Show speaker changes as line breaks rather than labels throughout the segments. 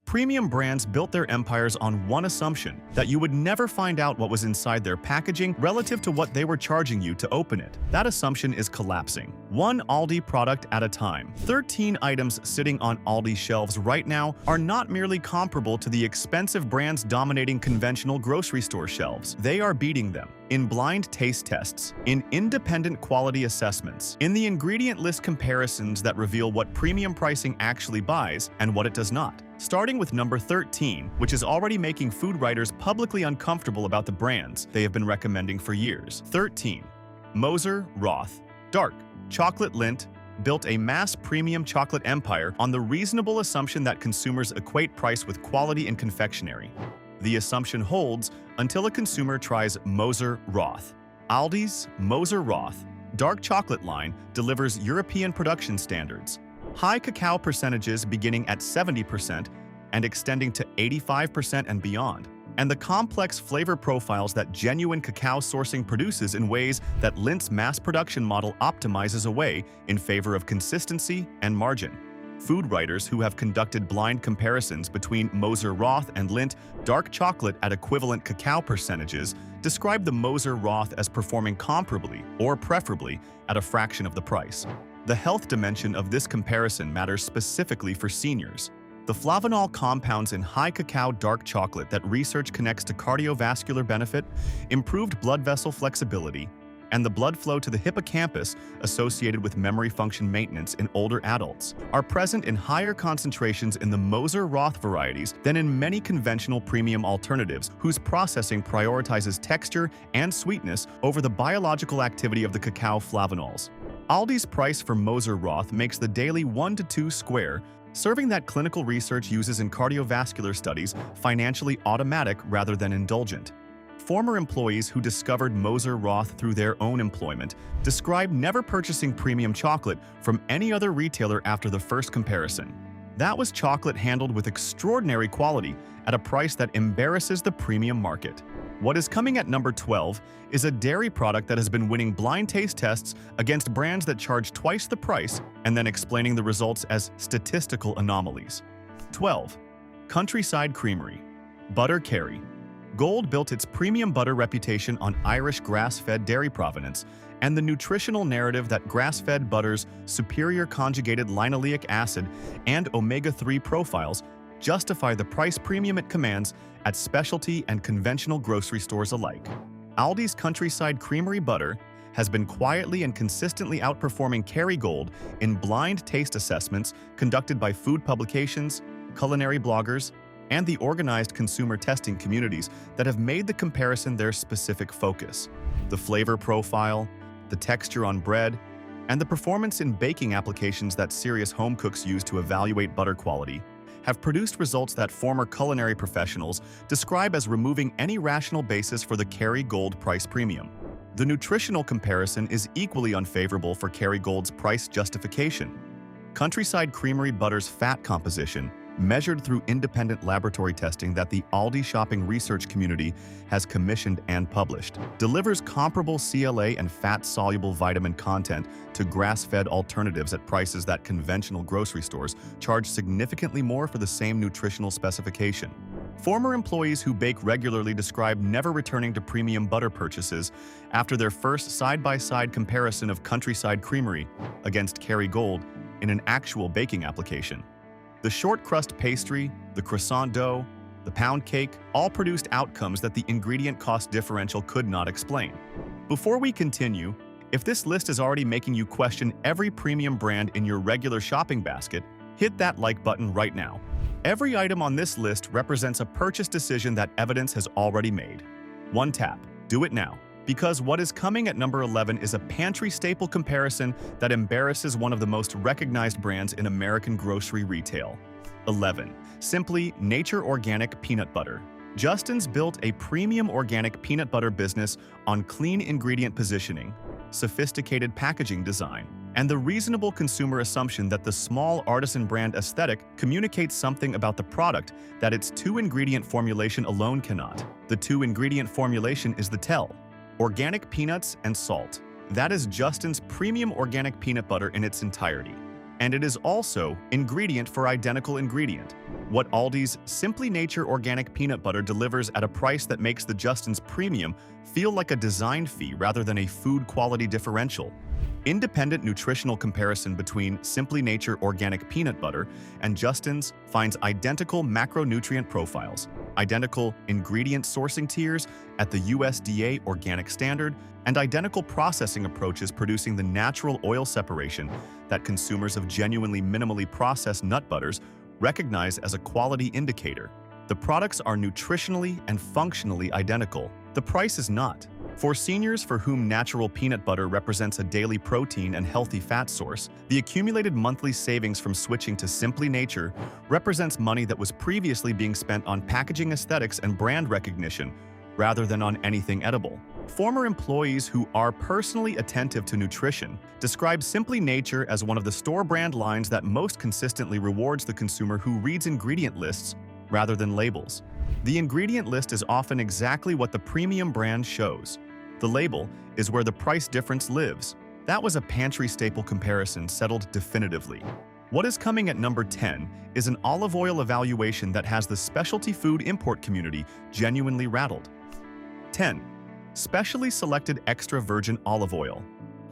Premium brands built their empires on one assumption, that you would never find out what was inside their packaging relative to what they were charging you to open it. That assumption is collapsing, one Aldi product at a time. 13 items sitting on Aldi shelves right now are not merely comparable to the expensive brands dominating conventional grocery store shelves. They are beating them in blind taste tests, in independent quality assessments, in the ingredient list comparisons that reveal what premium pricing actually buys and what it does not. Starting with number 13, which is already making food writers publicly uncomfortable about the brands they have been recommending for years. 13. Moser Roth. Dark chocolate Lindt built a mass premium chocolate empire on the reasonable assumption that consumers equate price with quality in confectionery. The assumption holds until a consumer tries Moser Roth. Aldi's Moser Roth dark chocolate line delivers European production standards. High cacao percentages beginning at 70% and extending to 85% and beyond, and the complex flavor profiles that genuine cacao sourcing produces in ways that Lindt's mass production model optimizes away in favor of consistency and margin. Food writers who have conducted blind comparisons between Moser Roth and Lindt dark chocolate at equivalent cacao percentages describe the Moser Roth as performing comparably or preferably at a fraction of the price. The health dimension of this comparison matters specifically for seniors. The flavanol compounds in high cacao dark chocolate that research connects to cardiovascular benefit, improved blood vessel flexibility, and the blood flow to the hippocampus associated with memory function maintenance in older adults are present in higher concentrations in the Moser Roth varieties than in many conventional premium alternatives whose processing prioritizes texture and sweetness over the biological activity of the cacao flavanols. Aldi's price for Moser Roth makes the daily 1 to 2 square, serving that clinical research uses in cardiovascular studies, financially automatic rather than indulgent. Former employees who discovered Moser Roth through their own employment describe never purchasing premium chocolate from any other retailer after the first comparison. That was chocolate handled with extraordinary quality at a price that embarrasses the premium market. What is coming at number 12 is a dairy product that has been winning blind taste tests against brands that charge twice the price and then explaining the results as statistical anomalies. 12. Countryside Creamery. Butter Kerry Gold built its premium butter reputation on Irish grass-fed dairy provenance and the nutritional narrative that grass-fed butter's superior conjugated linoleic acid and omega-3 profiles justify the price premium it commands at specialty and conventional grocery stores alike. Aldi's Countryside Creamery butter has been quietly and consistently outperforming Kerry Gold in blind taste assessments conducted by food publications, culinary bloggers, and the organized consumer testing communities that have made the comparison their specific focus. The flavor profile, the texture on bread, and the performance in baking applications that serious home cooks use to evaluate butter quality have produced results that former culinary professionals describe as removing any rational basis for the Kerry Gold price premium. The nutritional comparison is equally unfavorable for Kerry Gold's price justification. Countryside Creamery butter's fat composition, measured through independent laboratory testing that the Aldi shopping research community has commissioned and published, delivers comparable CLA and fat-soluble vitamin content to grass-fed alternatives at prices that conventional grocery stores charge significantly more for the same nutritional specification. Former employees who bake regularly describe never returning to premium butter purchases after their first side-by-side comparison of Countryside Creamery against Kerry Gold in an actual baking application. The short crust pastry, the croissant dough, the pound cake all produced outcomes that the ingredient cost differential could not explain. Before we continue, if this list is already making you question every premium brand in your regular shopping basket, hit that like button right now. Every item on this list represents a purchase decision that evidence has already made. One tap. Do it now. Because what is coming at number 11 is a pantry staple comparison that embarrasses one of the most recognized brands in American grocery retail. 11. Simply Nature Organic Peanut Butter. Justin's built a premium organic peanut butter business on clean ingredient positioning, sophisticated packaging design, and the reasonable consumer assumption that the small artisan brand aesthetic communicates something about the product that its 2-ingredient formulation alone cannot. The 2-ingredient formulation is the tell. Organic peanuts and salt. That is Justin's premium organic peanut butter in its entirety. And it is also ingredient for identical ingredient. What Aldi's Simply Nature organic peanut butter delivers at a price that makes the Justin's premium feel like a design fee rather than a food quality differential. Independent nutritional comparison between Simply Nature organic peanut butter and Justin's finds identical macronutrient profiles, identical ingredient sourcing tiers at the USDA organic standard, and identical processing approaches producing the natural oil separation that consumers of genuinely minimally processed nut butters recognize as a quality indicator. The products are nutritionally and functionally identical. The price is not. For seniors for whom natural peanut butter represents a daily protein and healthy fat source, the accumulated monthly savings from switching to Simply Nature represents money that was previously being spent on packaging aesthetics and brand recognition, rather than on anything edible. Former employees who are personally attentive to nutrition describe Simply Nature as one of the store brand lines that most consistently rewards the consumer who reads ingredient lists rather than labels. The ingredient list is often exactly what the premium brand shows. The label is where the price difference lives. That was a Pantry staple comparison settled definitively. What is coming at number 10 is an olive oil evaluation that has the specialty food import community genuinely rattled. 10. Specially selected extra virgin olive oil.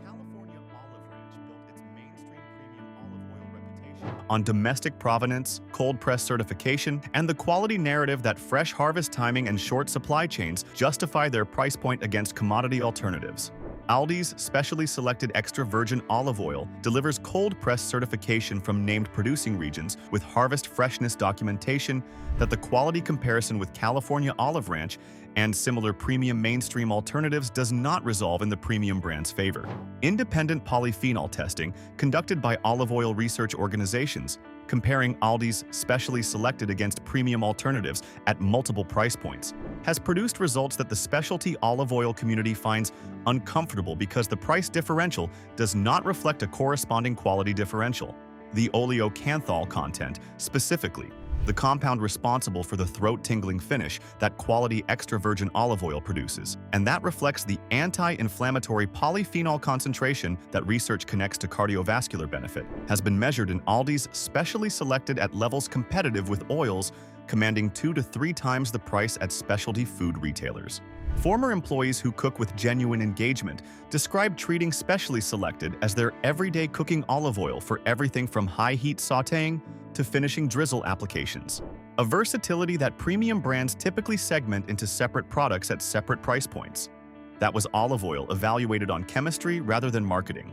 California Olive Ranch built its mainstream premium olive oil reputation on domestic provenance, cold press certification, and the quality narrative that fresh harvest timing and short supply chains justify their price point against commodity alternatives. Aldi's specially selected extra virgin olive oil delivers cold press certification from named producing regions with harvest freshness documentation that the quality comparison with California Olive Ranch and similar premium mainstream alternatives does not resolve in the premium brand's favor. Independent polyphenol testing conducted by olive oil research organizations comparing Aldi's specially selected against premium alternatives at multiple price points, has produced results that the specialty olive oil community finds uncomfortable because the price differential does not reflect a corresponding quality differential. The oleocanthal content, specifically, the compound responsible for the throat-tingling finish that quality extra virgin olive oil produces, and that reflects the anti-inflammatory polyphenol concentration that research connects to cardiovascular benefit, has been measured in Aldi's specially selected at levels competitive with oils commanding 2 to 3 times the price at specialty food retailers. Former employees who cook with genuine engagement describe treating specially selected as their everyday cooking olive oil for everything from high-heat sautéing to finishing drizzle applications. A versatility that premium brands typically segment into separate products at separate price points. That was olive oil evaluated on chemistry rather than marketing.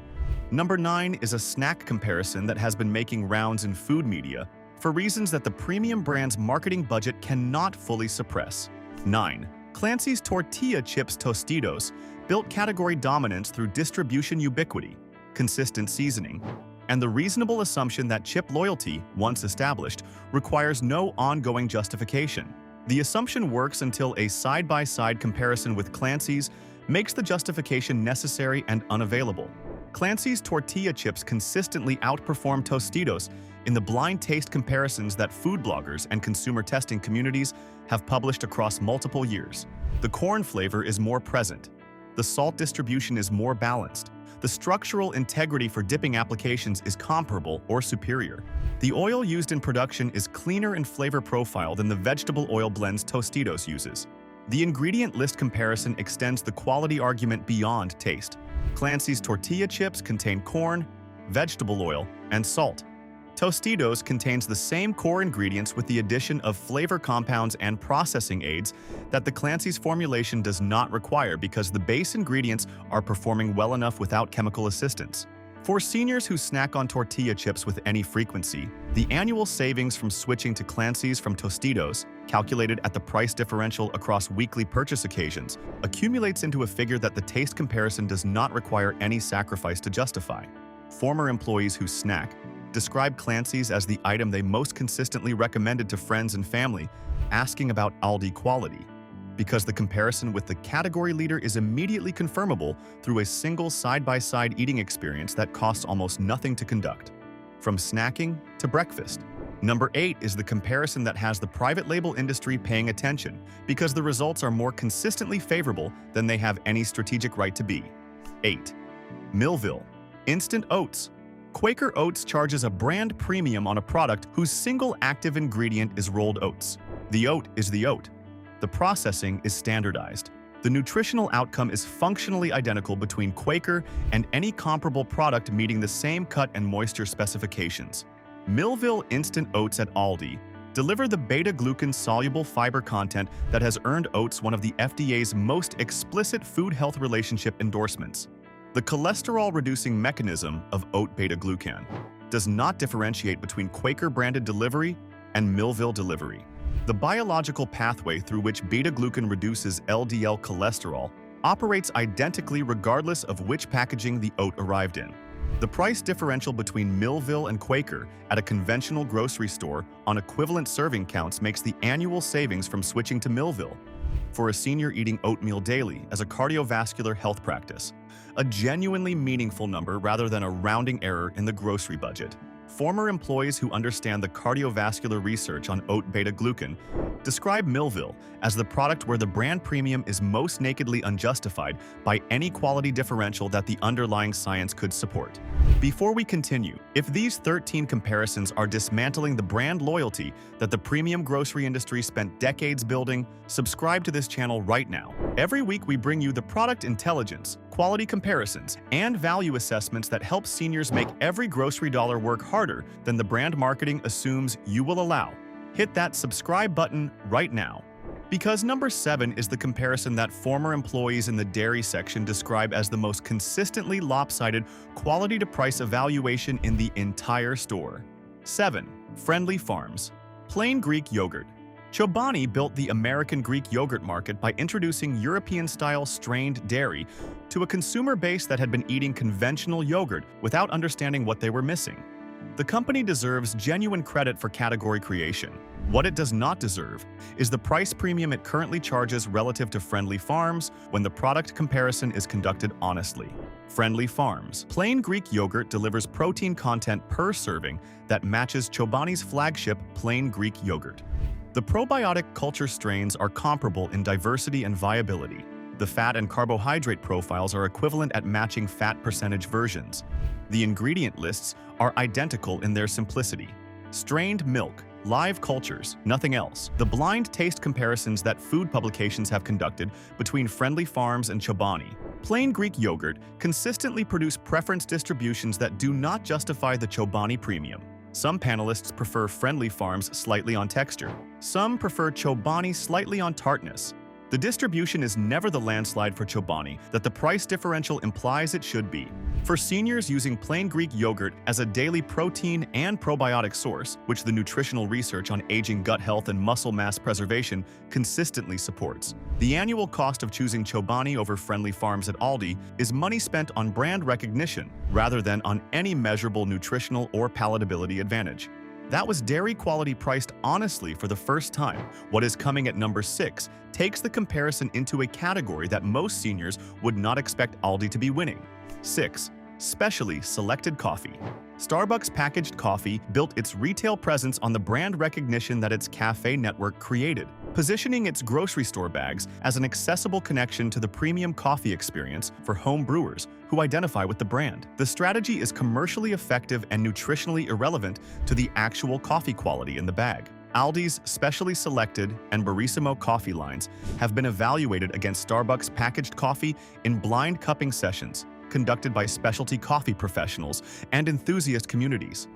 Number 9 is a snack comparison that has been making rounds in food media for reasons that the premium brand's marketing budget cannot fully suppress. 9. Clancy's Tortilla Chips Tostitos built category dominance through distribution ubiquity, consistent seasoning, and the reasonable assumption that chip loyalty, once established, requires no ongoing justification. The assumption works until a side-by-side comparison with Clancy's makes the justification necessary and unavailable. Clancy's tortilla chips consistently outperform Tostitos in the blind taste comparisons that food bloggers and consumer testing communities have published across multiple years. The corn flavor is more present. The salt distribution is more balanced. The structural integrity for dipping applications is comparable or superior. The oil used in production is cleaner in flavor profile than the vegetable oil blends Tostitos uses. The ingredient list comparison extends the quality argument beyond taste. Clancy's tortilla chips contain corn, vegetable oil, and salt. Tostitos contains the same core ingredients with the addition of flavor compounds and processing aids that the Clancy's formulation does not require because the base ingredients are performing well enough without chemical assistance. For seniors who snack on tortilla chips with any frequency, the annual savings from switching to Clancy's from Tostitos, calculated at the price differential across weekly purchase occasions, accumulates into a figure that the taste comparison does not require any sacrifice to justify. Former employees who snack describe Clancy's as the item they most consistently recommended to friends and family, asking about Aldi quality, because the comparison with the category leader is immediately confirmable through a single side-by-side eating experience that costs almost nothing to conduct. From snacking to breakfast. Number 8 is the comparison that has the private label industry paying attention, because the results are more consistently favorable than they have any strategic right to be. 8. Millville Instant Oats. Quaker Oats charges a brand premium on a product whose single active ingredient is rolled oats. The oat is the oat. The processing is standardized. The nutritional outcome is functionally identical between Quaker and any comparable product meeting the same cut and moisture specifications. Millville Instant Oats at Aldi deliver the beta-glucan-soluble fiber content that has earned oats one of the FDA's most explicit food health relationship endorsements. The cholesterol-reducing mechanism of oat beta-glucan does not differentiate between Quaker-branded delivery and Millville delivery. The biological pathway through which beta-glucan reduces LDL cholesterol operates identically regardless of which packaging the oat arrived in. The price differential between Millville and Quaker at a conventional grocery store on equivalent serving counts makes the annual savings from switching to Millville for a senior eating oatmeal daily as a cardiovascular health practice a genuinely meaningful number rather than a rounding error in the grocery budget. Former employees who understand the cardiovascular research on oat beta-glucan describe Millville as the product where the brand premium is most nakedly unjustified by any quality differential that the underlying science could support. Before we continue, if these 13 comparisons are dismantling the brand loyalty that the premium grocery industry spent decades building, subscribe to this channel right now. Every week we bring you the product intelligence, quality comparisons, and value assessments that help seniors make every grocery dollar work harder than the brand marketing assumes you will allow. Hit that subscribe button right now. Because number 7 is the comparison that former employees in the dairy section describe as the most consistently lopsided quality-to-price evaluation in the entire store. 7. Friendly Farms. Plain Greek Yogurt. Chobani built the American Greek yogurt market by introducing European-style strained dairy to a consumer base that had been eating conventional yogurt without understanding what they were missing. The company deserves genuine credit for category creation. What it does not deserve is the price premium it currently charges relative to Friendly Farms when the product comparison is conducted honestly. Friendly Farms. Plain Greek yogurt delivers protein content per serving that matches Chobani's flagship Plain Greek yogurt. The probiotic culture strains are comparable in diversity and viability. The fat and carbohydrate profiles are equivalent at matching fat percentage versions. The ingredient lists are identical in their simplicity. Strained milk, live cultures, nothing else. The blind taste comparisons that food publications have conducted between Friendly Farms and Chobani. Plain Greek yogurt consistently produce preference distributions that do not justify the Chobani premium. Some panelists prefer Friendly Farms slightly on texture. Some prefer Chobani slightly on tartness. The distribution is never the landslide for Chobani that the price differential implies it should be. For seniors using Plain Greek yogurt as a daily protein and probiotic source, which the nutritional research on aging gut health and muscle mass preservation consistently supports, the annual cost of choosing Chobani over Friendly Farms at Aldi is money spent on brand recognition rather than on any measurable nutritional or palatability advantage. That was dairy quality priced honestly for the first time. What is coming at number 6 takes the comparison into a category that most seniors would not expect Aldi to be winning. 6. Specially selected coffee. Starbucks packaged coffee built its retail presence on the brand recognition that its cafe network created, positioning its grocery store bags as an accessible connection to the premium coffee experience for home brewers who identify with the brand. The strategy is commercially effective and nutritionally irrelevant to the actual coffee quality in the bag. Aldi's Specially Selected and Barissimo coffee lines have been evaluated against Starbucks packaged coffee in blind cupping sessions conducted by specialty coffee professionals and enthusiast communities.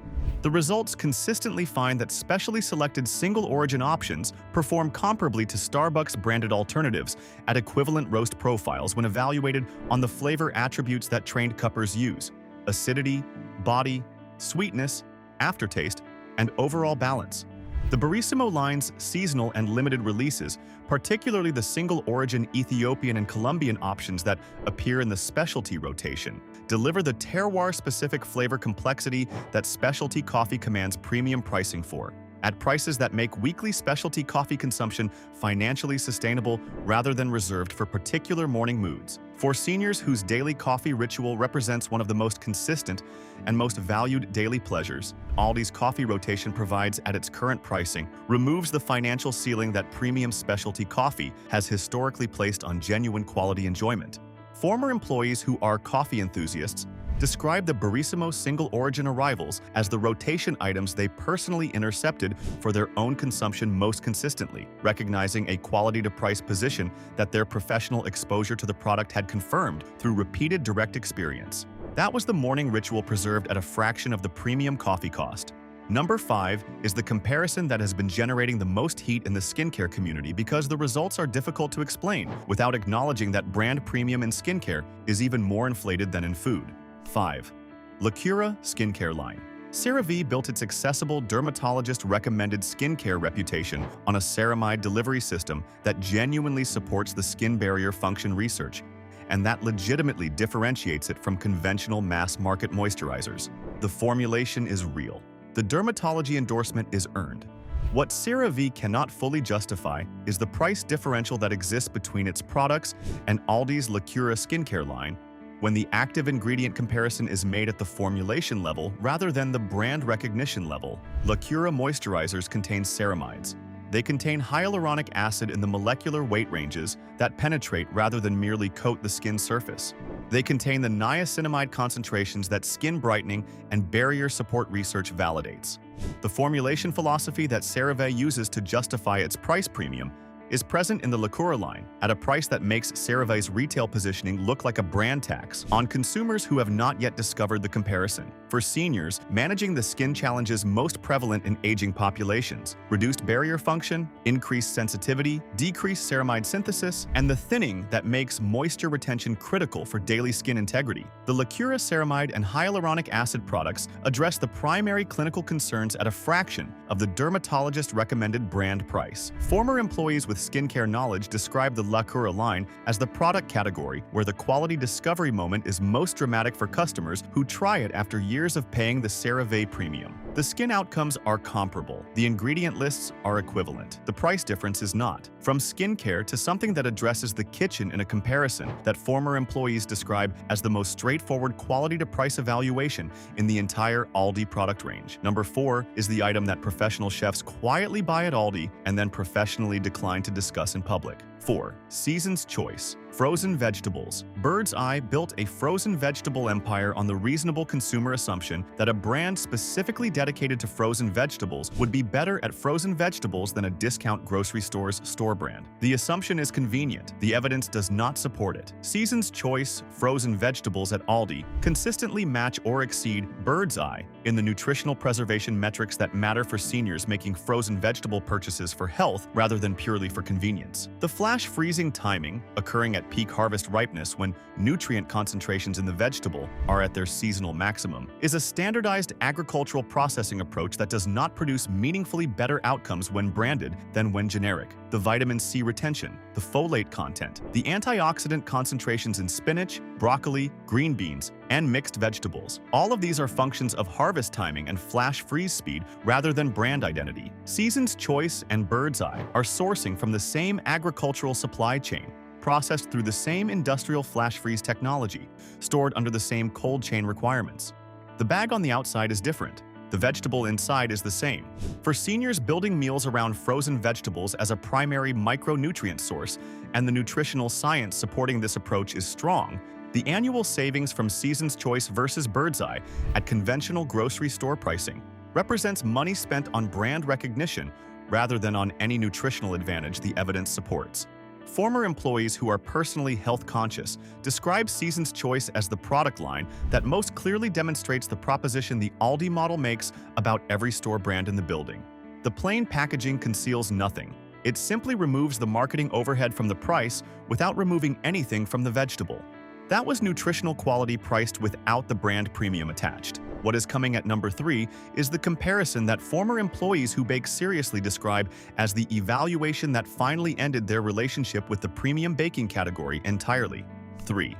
The results consistently find that specially selected single-origin options perform comparably to Starbucks-branded alternatives at equivalent roast profiles when evaluated on the flavor attributes that trained cuppers use: acidity, body, sweetness, aftertaste, and overall balance. The Barissimo line's seasonal and limited releases, particularly the single-origin Ethiopian and Colombian options that appear in the specialty rotation, deliver the terroir-specific flavor complexity that specialty coffee commands premium pricing for, at prices that make weekly specialty coffee consumption financially sustainable rather than reserved for particular morning moods. For seniors whose daily coffee ritual represents one of the most consistent and most valued daily pleasures, Aldi's coffee rotation provides at its current pricing removes the financial ceiling that premium specialty coffee has historically placed on genuine quality enjoyment. Former employees who are coffee enthusiasts describe the Barissimo single-origin arrivals as the rotation items they personally intercepted for their own consumption most consistently, recognizing a quality-to-price position that their professional exposure to the product had confirmed through repeated direct experience. That was the morning ritual preserved at a fraction of the premium coffee cost. Number 5 is the comparison that has been generating the most heat in the skincare community because the results are difficult to explain without acknowledging that brand premium in skincare is even more inflated than in food. 5. Lacura skincare line. CeraVe built its accessible, dermatologist-recommended skincare reputation on a ceramide delivery system that genuinely supports the skin barrier function research, and that legitimately differentiates it from conventional mass-market moisturizers. The formulation is real. The dermatology endorsement is earned. What CeraVe cannot fully justify is the price differential that exists between its products and Aldi's Lacura skincare line when the active ingredient comparison is made at the formulation level rather than the brand recognition level. Lacura moisturizers contain ceramides. They contain hyaluronic acid in the molecular weight ranges that penetrate rather than merely coat the skin surface. They contain the niacinamide concentrations that skin brightening and barrier support research validates. The formulation philosophy that CeraVe uses to justify its price premium is present in the Lacura line at a price that makes CeraVe's retail positioning look like a brand tax on consumers who have not yet discovered the comparison. For seniors, managing the skin challenges most prevalent in aging populations, reduced barrier function, increased sensitivity, decreased ceramide synthesis, and the thinning that makes moisture retention critical for daily skin integrity. The Lacura ceramide and hyaluronic acid products address the primary clinical concerns at a fraction of the dermatologist-recommended brand price. Former employees with skincare knowledge describe the Lacura line as the product category where the quality discovery moment is most dramatic for customers who try it after years of paying the CeraVe premium. The skin outcomes are comparable. The ingredient lists are equivalent. The price difference is not. From skincare to something that addresses the kitchen in a comparison that former employees describe as the most straightforward quality-to-price evaluation in the entire Aldi product range. Number 4 is the item that professional chefs quietly buy at Aldi and then professionally decline to discuss in public. 4. Season's Choice. Frozen vegetables. Bird's Eye built a frozen vegetable empire on the reasonable consumer assumption that a brand specifically dedicated to frozen vegetables would be better at frozen vegetables than a discount grocery store's store brand. The assumption is convenient. The evidence does not support it. Season's Choice frozen vegetables at Aldi consistently match or exceed Bird's Eye in the nutritional preservation metrics that matter for seniors making frozen vegetable purchases for health rather than purely for convenience. The flash freezing timing, occurring at peak harvest ripeness when nutrient concentrations in the vegetable are at their seasonal maximum, is a standardized agricultural processing approach that does not produce meaningfully better outcomes when branded than when generic. The vitamin C retention, the folate content, the antioxidant concentrations in spinach, broccoli, green beans, and mixed vegetables. All of these are functions of harvest timing and flash freeze speed rather than brand identity. Season's Choice and Bird's Eye are sourcing from the same agricultural supply chain, processed through the same industrial flash freeze technology, stored under the same cold chain requirements. The bag on the outside is different. The vegetable inside is the same. For seniors building meals around frozen vegetables as a primary micronutrient source, and the nutritional science supporting this approach is strong, the annual savings from Season's Choice versus Bird's Eye at conventional grocery store pricing represents money spent on brand recognition rather than on any nutritional advantage the evidence supports. Former employees who are personally health-conscious describe Season's Choice as the product line that most clearly demonstrates the proposition the Aldi model makes about every store brand in the building. The plain packaging conceals nothing. It simply removes the marketing overhead from the price without removing anything from the vegetable. That was nutritional quality priced without the brand premium attached. What is coming at number 3 is the comparison that former employees who bake seriously describe as the evaluation that finally ended their relationship with the premium baking category entirely. 3.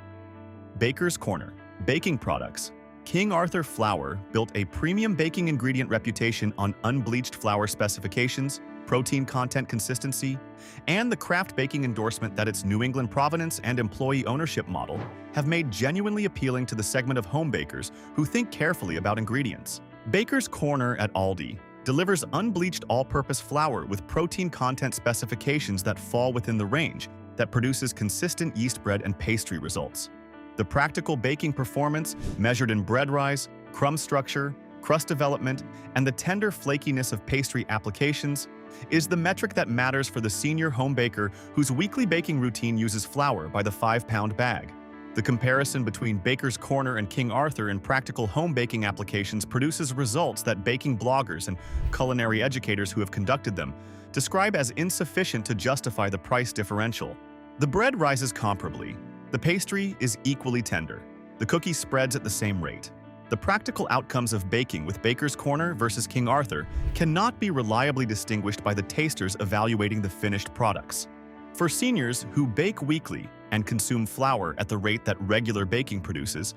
Baker's Corner. Baking products. King Arthur Flour built a premium baking ingredient reputation on unbleached flour specifications, protein content consistency, and the craft baking endorsement that its New England provenance and employee ownership model have made genuinely appealing to the segment of home bakers who think carefully about ingredients. Baker's Corner at Aldi delivers unbleached all-purpose flour with protein content specifications that fall within the range that produces consistent yeast bread and pastry results. The practical baking performance, measured in bread rise, crumb structure, crust development, and the tender flakiness of pastry applications, is the metric that matters for the senior home baker whose weekly baking routine uses flour by the 5-pound bag. The comparison between Baker's Corner and King Arthur in practical home baking applications produces results that baking bloggers and culinary educators who have conducted them describe as insufficient to justify the price differential. The bread rises comparably. The pastry is equally tender. The cookie spreads at the same rate. The practical outcomes of baking with Baker's Corner versus King Arthur cannot be reliably distinguished by the tasters evaluating the finished products. For seniors who bake weekly and consume flour at the rate that regular baking produces,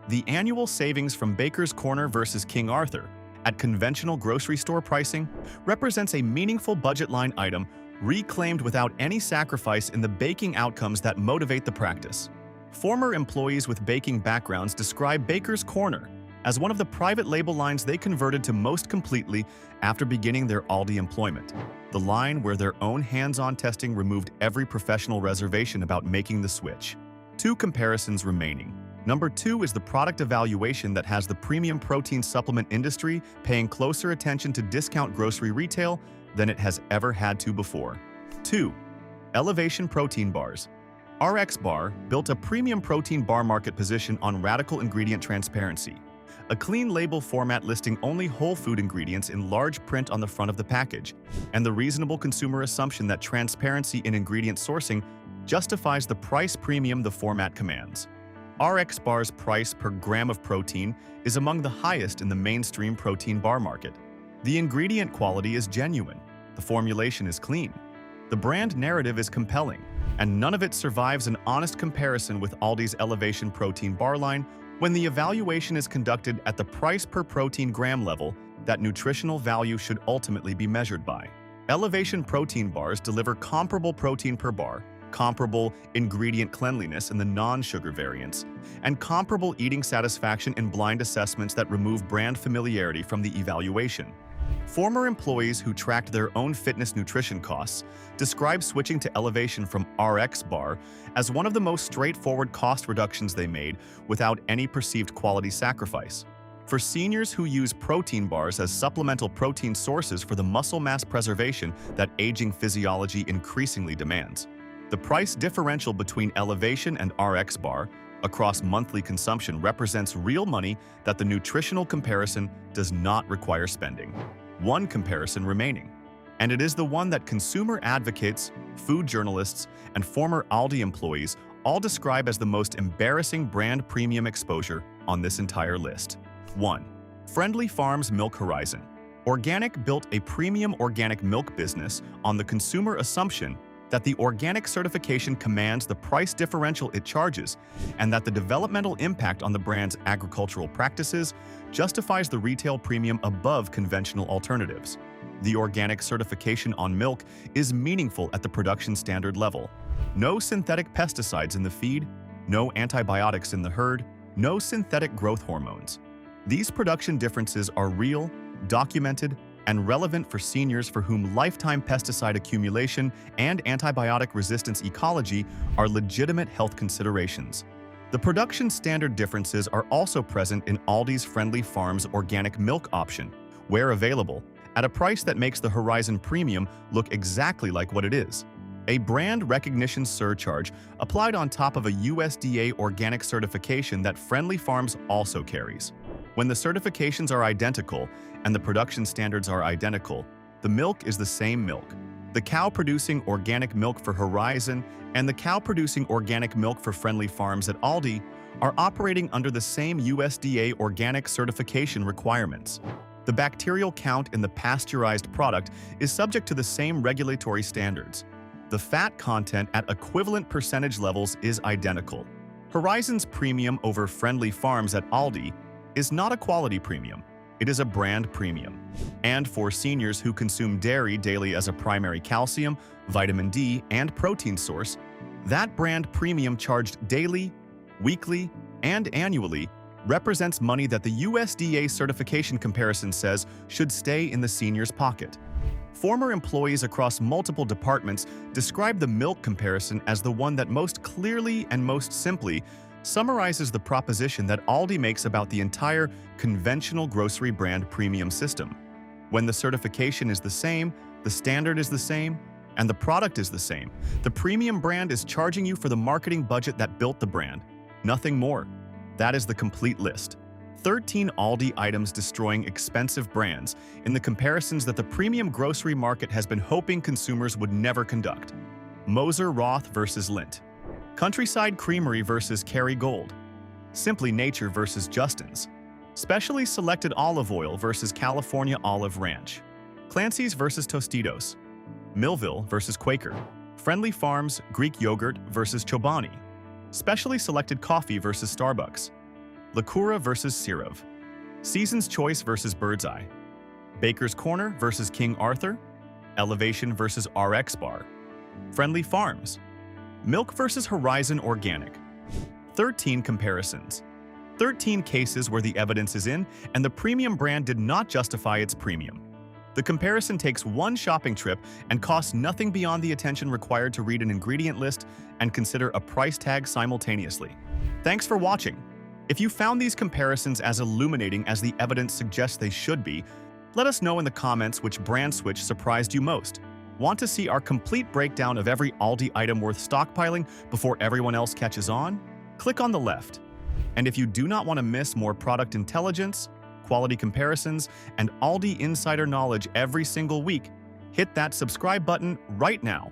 the annual savings from Baker's Corner versus King Arthur at conventional grocery store pricing represents a meaningful budget line item reclaimed without any sacrifice in the baking outcomes that motivate the practice. Former employees with baking backgrounds describe Baker's Corner as one of the private label lines they converted to most completely after beginning their Aldi employment, the line where their own hands-on testing removed every professional reservation about making the switch. 2 comparisons remaining. Number 2 is the product evaluation that has the premium protein supplement industry paying closer attention to discount grocery retail than it has ever had to before. 2. Elevation Protein Bars. RX Bar built a premium protein bar market position on radical ingredient transparency, a clean label format listing only whole food ingredients in large print on the front of the package, and the reasonable consumer assumption that transparency in ingredient sourcing justifies the price premium the format commands. RX Bar's price per gram of protein is among the highest in the mainstream protein bar market. The ingredient quality is genuine, the formulation is clean, the brand narrative is compelling, and none of it survives an honest comparison with Aldi's Elevation Protein Bar line when the evaluation is conducted at the price per protein gram level that nutritional value should ultimately be measured by. Elevation Protein Bars deliver comparable protein per bar, comparable ingredient cleanliness in the non-sugar variants, and comparable eating satisfaction in blind assessments that remove brand familiarity from the evaluation. Former employees who tracked their own fitness nutrition costs describe switching to Elevation from RX Bar as one of the most straightforward cost reductions they made without any perceived quality sacrifice. For seniors who use protein bars as supplemental protein sources for the muscle mass preservation that aging physiology increasingly demands, the price differential between Elevation and RX Bar across monthly consumption represents real money that the nutritional comparison does not require spending. 1 comparison remaining, and it is the one that consumer advocates, food journalists, and former Aldi employees all describe as the most embarrassing brand premium exposure on this entire list. 1. Friendly Farms Milk Horizon. Organic built a premium organic milk business on the consumer assumption that the organic certification commands the price differential it charges, and that the developmental impact on the brand's agricultural practices justifies the retail premium above conventional alternatives. The organic certification on milk is meaningful at the production standard level. No synthetic pesticides in the feed, no antibiotics in the herd, no synthetic growth hormones. These production differences are real, documented, and relevant for seniors for whom lifetime pesticide accumulation and antibiotic resistance ecology are legitimate health considerations. The production standard differences are also present in Aldi's Friendly Farms organic milk option, where available, at a price that makes the Horizon Premium look exactly like what it is: a brand recognition surcharge applied on top of a USDA organic certification that Friendly Farms also carries. When the certifications are identical and the production standards are identical, the milk is the same milk. The cow producing organic milk for Horizon and the cow producing organic milk for Friendly Farms at Aldi are operating under the same USDA organic certification requirements. The bacterial count in the pasteurized product is subject to the same regulatory standards. The fat content at equivalent percentage levels is identical. Horizon's premium over Friendly Farms at Aldi is not a quality premium, it is a brand premium. And for seniors who consume dairy daily as a primary calcium, vitamin D, and protein source, that brand premium charged daily, weekly, and annually represents money that the USDA certification comparison says should stay in the senior's pocket. Former employees across multiple departments describe the milk comparison as the one that most clearly and most simply summarizes the proposition that Aldi makes about the entire conventional grocery brand premium system. When the certification is the same, the standard is the same, and the product is the same, the premium brand is charging you for the marketing budget that built the brand. Nothing more. That is the complete list. 13 Aldi items destroying expensive brands in the comparisons that the premium grocery market has been hoping consumers would never conduct. Moser Roth versus Lindt. Countryside Creamery versus Kerry Gold. Simply Nature versus Justin's. Specially Selected Olive Oil versus California Olive Ranch. Clancy's versus Tostitos. Millville versus Quaker. Friendly Farms Greek Yogurt versus Chobani. Specially Selected Coffee versus Starbucks. Lacura versus Sirov. Season's Choice versus Birdseye. Baker's Corner versus King Arthur. Elevation versus RX Bar. Friendly Farms. Milk versus Horizon Organic. 13 comparisons. 13 cases where the evidence is in and the premium brand did not justify its premium. The comparison takes one shopping trip and costs nothing beyond the attention required to read an ingredient list and consider a price tag simultaneously. Thanks for watching. If you found these comparisons as illuminating as the evidence suggests they should be, let us know in the comments which brand switch surprised you most. Want to see our complete breakdown of every Aldi item worth stockpiling before everyone else catches on? Click on the left. And if you do not want to miss more product intelligence, quality comparisons, and Aldi insider knowledge every single week, hit that subscribe button right now.